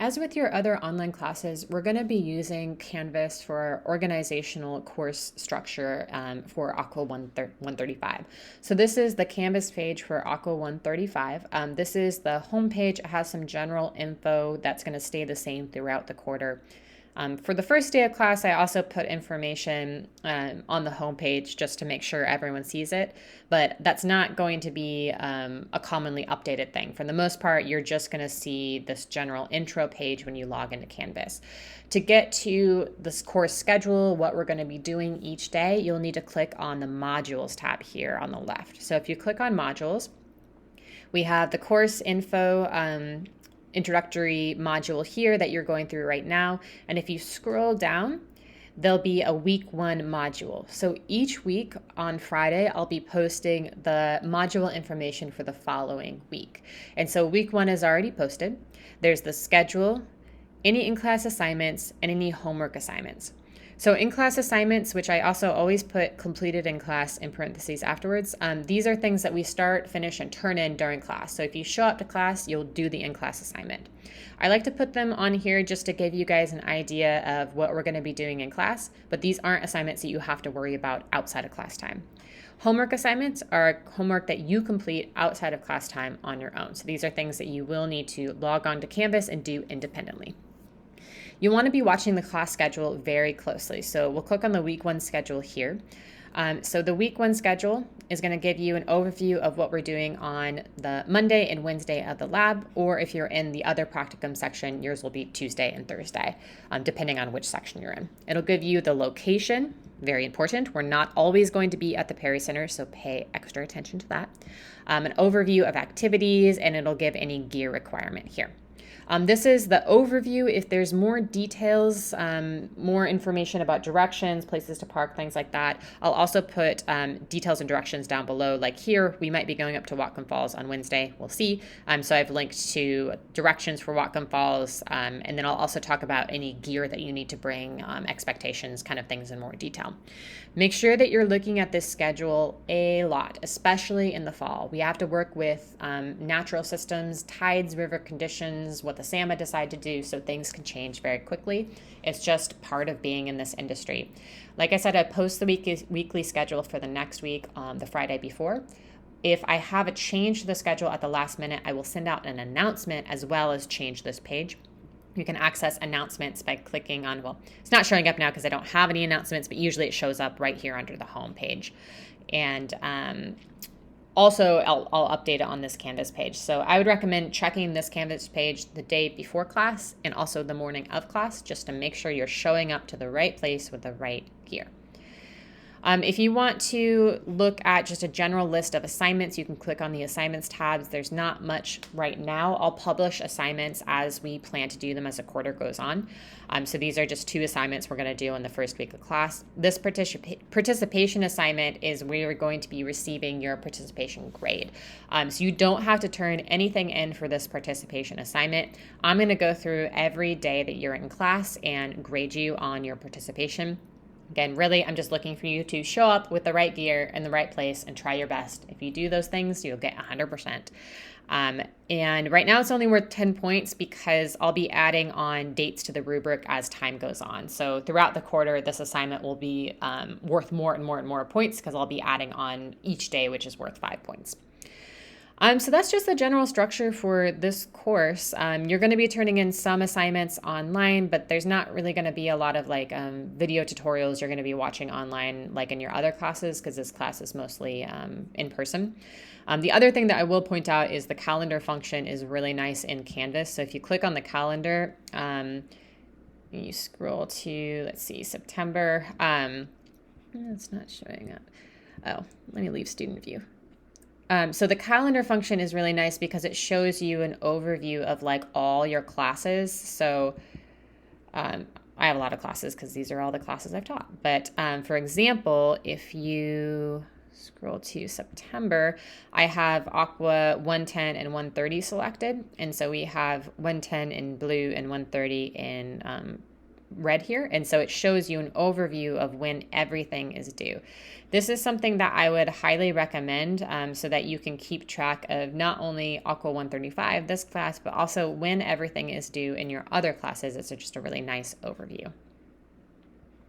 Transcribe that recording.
As with your other online classes, we're going to be using Canvas for our organizational course structure for Aqua 135. So this is the Canvas page for Aqua 135. This is the home page. It has some general info that's going to stay the same throughout the quarter. For the first day of class, I also put information on the homepage just to make sure everyone sees it, but that's not going to be a commonly updated thing. For the most part, you're just going to see this general intro page when you log into Canvas. To get to this course schedule, what we're going to be doing each day, you'll need to click on the modules tab here on the left. So if you click on modules, we have the course info introductory module here that you're going through right now. And if you scroll down, there'll be a week 1 module. So each week on Friday, I'll be posting the module information for the following week. And so week 1 is already posted. There's the schedule, any in-class assignments, and any homework assignments. So in-class assignments, which I also always put completed in class in parentheses afterwards, these are things that we start, finish, and turn in during class. So if you show up to class, you'll do the in-class assignment. I like to put them on here just to give you guys an idea of what we're going to be doing in class, but these aren't assignments that you have to worry about outside of class time. Homework assignments are homework that you complete outside of class time on your own. So these are things that you will need to log on to Canvas and do independently. You want to be watching the class schedule very closely. So we'll click on the week 1 schedule here. So the week 1 schedule is going to give you an overview of what we're doing on the Monday and Wednesday of the lab, or if you're in the other practicum section, yours will be Tuesday and Thursday, depending on which section you're in. It'll give you the location, very important. We're not always going to be at the Perry Center, so pay extra attention to that. An overview of activities, and it'll give any gear requirement here. This is the overview. If there's more details, more information about directions, places to park, things like that, I'll also put details and directions down below. Like here, we might be going up to Whatcom Falls on Wednesday. We'll see. So I've linked to directions for Whatcom Falls, and then I'll also talk about any gear that you need to bring, expectations, kind of things in more detail. Make sure that you're looking at this schedule a lot, especially in the fall. We have to work with natural systems, tides, river conditions, what the SAMA decide to do, so things can change very quickly. It's just part of being in this industry. Like I said, I post the weekly schedule for the next week on the Friday before. If I have a change to the schedule at the last minute, I will send out an announcement as well as change this page. You can access announcements by clicking on, well, it's not showing up now because I don't have any announcements, but usually it shows up right here under the home page. And also, I'll update it on this Canvas page. So I would recommend checking this Canvas page the day before class and also the morning of class, just to make sure you're showing up to the right place with the right gear. If you want to look at just a general list of assignments, you can click on the assignments tabs. There's not much right now. I'll publish assignments as we plan to do them as the quarter goes on. So these are just 2 assignments we're going to do in the first week of class. This participation assignment is where you're going to be receiving your participation grade. So you don't have to turn anything in for this participation assignment. I'm going to go through every day that you're in class and grade you on your participation. Again, really, I'm just looking for you to show up with the right gear in the right place and try your best. If you do those things, you'll get 100%. And right now it's only worth 10 points because I'll be adding on dates to the rubric as time goes on. So throughout the quarter, this assignment will be worth more and more and more points because I'll be adding on each day, which is worth 5 points. So that's just the general structure for this course. You're going to be turning in some assignments online, but there's not really going to be a lot of video tutorials you're going to be watching online like in your other classes, because this class is mostly in person. The other thing that I will point out is the calendar function is really nice in Canvas. So if you click on the calendar, you scroll to, let's see, September. It's not showing up. Oh, let me leave student view. So the calendar function is really nice because it shows you an overview of all your classes. So I have a lot of classes because these are all the classes I've taught. But for example, if you scroll to September, I have Aqua 110 and 130 selected. And so we have 110 in blue and 130 in red here. And so it shows you an overview of when everything is due. This is something that I would highly recommend so that you can keep track of not only Aqua 135, this class, but also when everything is due in your other classes. It's just a really nice overview.